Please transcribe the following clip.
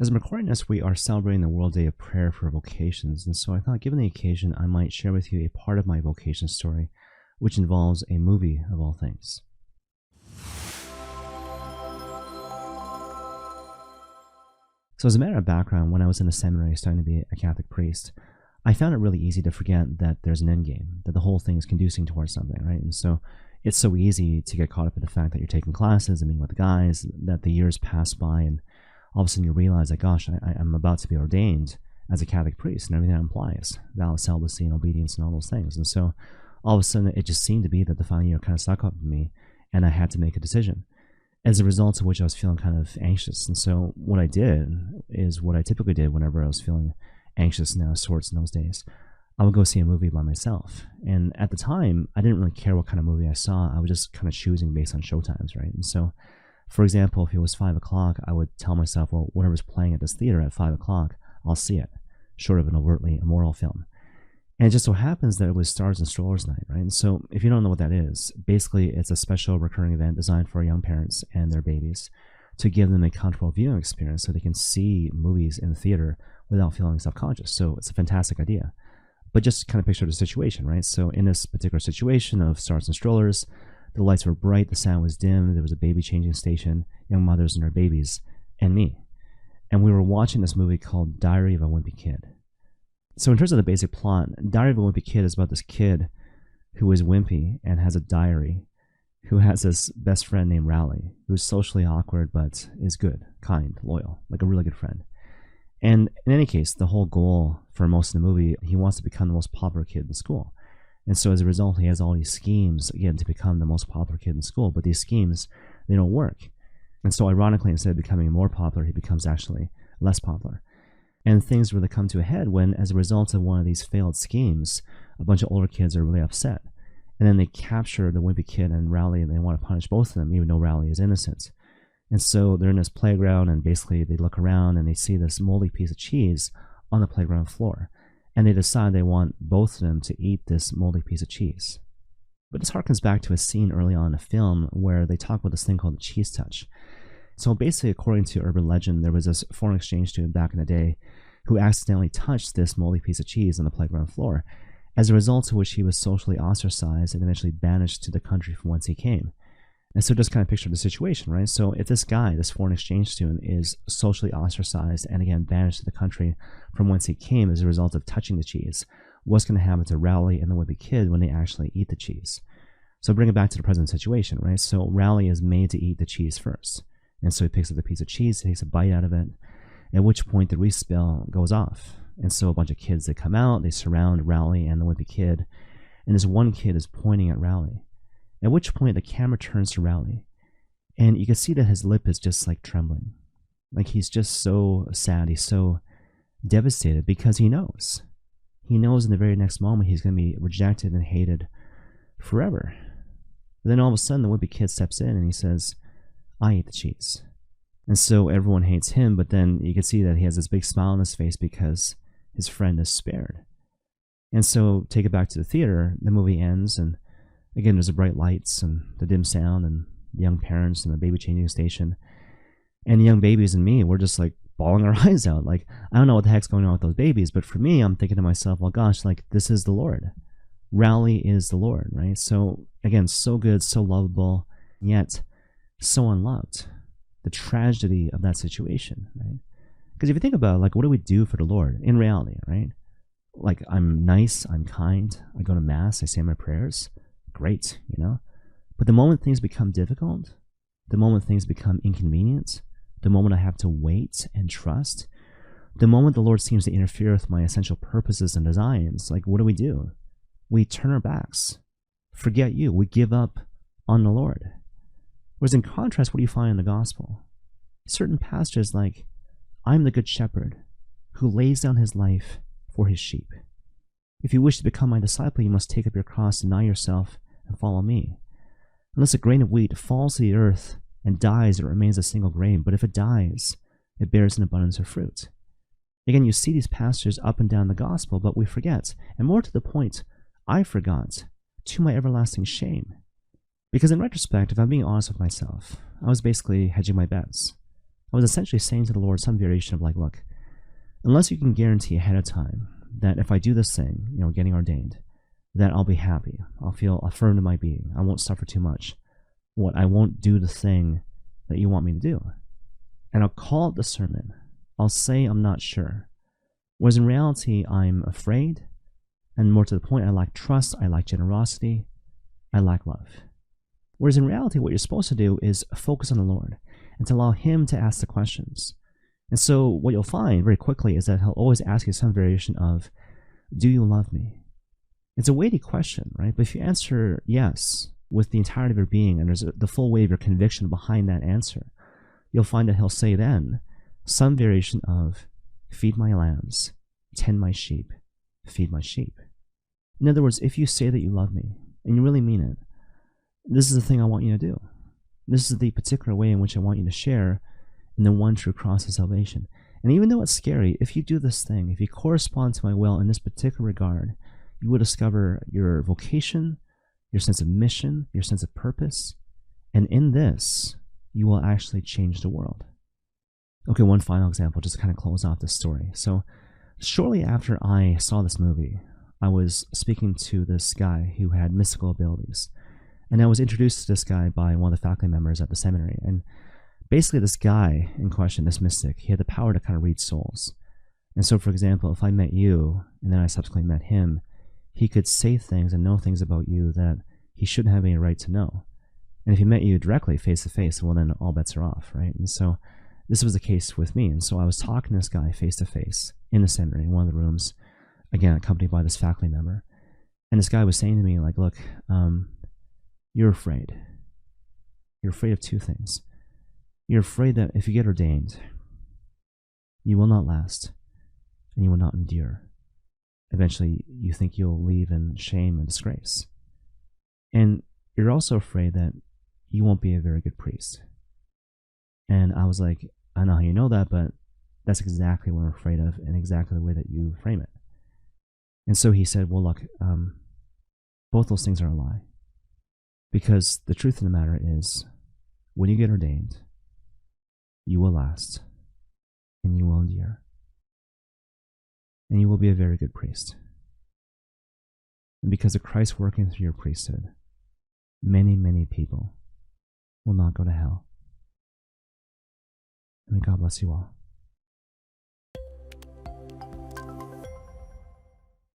As I'm recording this, we are celebrating the World Day of Prayer for Vocations, and so I thought, given the occasion, I might share with you a part of my vocation story, which involves a movie of all things. So as a matter of background, when I was in the seminary studying to be a Catholic priest, I found it really easy to forget that there's an end game, that the whole thing is conducing towards something, right? And so it's so easy to get caught up in the fact that you're taking classes and meeting with the guys, that the years pass by, and all of a sudden you realize that, gosh, I'm about to be ordained as a Catholic priest, and everything that implies, vow of celibacy and obedience and all those things. And so all of a sudden it just seemed to be that the final year kind of stuck up with me, and I had to make a decision, as a result of which I was feeling kind of anxious. And so what I did is what I typically did whenever I was feeling anxious and out of sorts in those days. I would go see a movie by myself. And at the time, I didn't really care what kind of movie I saw. I was just kind of choosing based on showtimes, right? And so, for example, if it was 5 o'clock, I would tell myself, well, whatever's playing at this theater at 5 o'clock, I'll see it, short of an overtly immoral film. And it just so happens that it was Stars and Strollers night, right? And so if you don't know what that is, basically it's a special recurring event designed for young parents and their babies to give them a comfortable viewing experience so they can see movies in the theater without feeling self-conscious. So it's a fantastic idea. But just kind of picture the situation, right? So in this particular situation of Stars and Strollers, the lights were bright, the sound was dim, there was a baby changing station, young mothers and their babies, and me. And we were watching this movie called Diary of a Wimpy Kid. So in terms of the basic plot, Diary of a Wimpy Kid is about this kid who is wimpy and has a diary, who has this best friend named Rowley, who's socially awkward but is good, kind, loyal, like a really good friend. And in any case, the whole goal for most of the movie, he wants to become the most popular kid in school. And so as a result, he has all these schemes, again, to become the most popular kid in school. But these schemes, they don't work. And so ironically, instead of becoming more popular, he becomes actually less popular. And things really come to a head when, as a result of one of these failed schemes, a bunch of older kids are really upset. And then they capture the wimpy kid and Rowley, and they want to punish both of them, even though Rowley is innocent. And so they're in this playground, and basically they look around and they see this moldy piece of cheese on the playground floor. And they decide they want both of them to eat this moldy piece of cheese. But this harkens back to a scene early on in the film where they talk about this thing called the cheese touch. So basically, according to urban legend, there was this foreign exchange student back in the day who accidentally touched this moldy piece of cheese on the playground floor, as a result of which he was socially ostracized and eventually banished to the country from whence he came. And so just kind of picture the situation, right? So if this guy, this foreign exchange student, is socially ostracized and again banished to the country from whence he came as a result of touching the cheese, what's going to happen to Rowley and the wimpy kid when they actually eat the cheese? So bring it back to the present situation, right? So Rowley is made to eat the cheese first. And so he picks up the piece of cheese, takes a bite out of it, at which point the Reese spell goes off. And so a bunch of kids, they come out, they surround Rowley and the wimpy kid, and this one kid is pointing at Rowley. At which point the camera turns to Rowley, and you can see that his lip is just like trembling. Like he's just so sad, he's so devastated because he knows. He knows in the very next moment he's going to be rejected and hated forever. But then all of a sudden the wimpy kid steps in and he says, I ate the cheese. And so everyone hates him, but then you can see that he has this big smile on his face because his friend is spared. And so take it back to the theater, the movie ends, and again there's the bright lights and the dim sound and the young parents and the baby changing station. And the young babies and me, we're just like bawling our eyes out. Like, I don't know what the heck's going on with those babies, but for me, I'm thinking to myself, well, gosh, like this is the Lord. Rowley is the Lord, right? So again, so good, so lovable, yet so unloved. The tragedy of that situation, right? Because if you think about it, like, what do we do for the Lord in reality, right? Like, I'm nice, I'm kind, I go to mass, I say my prayers, great, you know? But the moment things become difficult, the moment things become inconvenient, the moment I have to wait and trust, the moment the Lord seems to interfere with my essential purposes and designs, like, what do? We turn our backs, forget you, we give up on the Lord. Whereas in contrast, what do you find in the gospel? Certain passages like, I'm the good shepherd who lays down his life for his sheep. If you wish to become my disciple, you must take up your cross, deny yourself, and follow me. Unless a grain of wheat falls to the earth and dies, it remains a single grain, but if it dies, it bears an abundance of fruit. Again, you see these passages up and down the gospel, but we forget, and more to the point, I forgot, to my everlasting shame. Because in retrospect, if I'm being honest with myself, I was basically hedging my bets. I was essentially saying to the Lord some variation of like, look, unless you can guarantee ahead of time that if I do this thing, getting ordained, that I'll be happy. I'll feel affirmed in my being. I won't suffer too much. I won't do the thing that you want me to do. And I'll call it discernment. I'll say I'm not sure. Whereas in reality, I'm afraid. And more to the point, I lack trust. I lack generosity. I lack love. Whereas in reality, what you're supposed to do is focus on the Lord and to allow Him to ask the questions. And so what you'll find very quickly is that He'll always ask you some variation of, do you love me? It's a weighty question, right? But if you answer yes with the entirety of your being, and there's the full weight of your conviction behind that answer, you'll find that He'll say then some variation of, feed my lambs, tend my sheep, feed my sheep. In other words, if you say that you love me, and you really mean it, this is the thing I want you to do. This is the particular way in which I want you to share in the one true cross of salvation. And even though it's scary, if you do this thing, if you correspond to my will in this particular regard, you will discover your vocation, your sense of mission, your sense of purpose, and in this, you will actually change the world. Okay, one final example just to kind of close off this story. So, shortly after I saw this movie, I was speaking to this guy who had mystical abilities. And I was introduced to this guy by one of the faculty members at the seminary. And basically this guy in question, this mystic, he had the power to kind of read souls. And so, for example, if I met you, and then I subsequently met him, he could say things and know things about you that he shouldn't have any right to know. And if he met you directly, face to face, well, then all bets are off, right? And so this was the case with me. And so I was talking to this guy face to face in the seminary, in one of the rooms, again, accompanied by this faculty member. And this guy was saying to me, like, look, you're afraid. You're afraid of two things. You're afraid that if you get ordained, you will not last and you will not endure. Eventually, you think you'll leave in shame and disgrace. And you're also afraid that you won't be a very good priest. And I was like, I know how you know that, but that's exactly what I'm afraid of and exactly the way that you frame it. And so he said, well, look, both those things are a lie. Because the truth of the matter is, when you get ordained, you will last and you will endure. And you will be a very good priest. And because of Christ working through your priesthood, many, many people will not go to hell. And may God bless you all.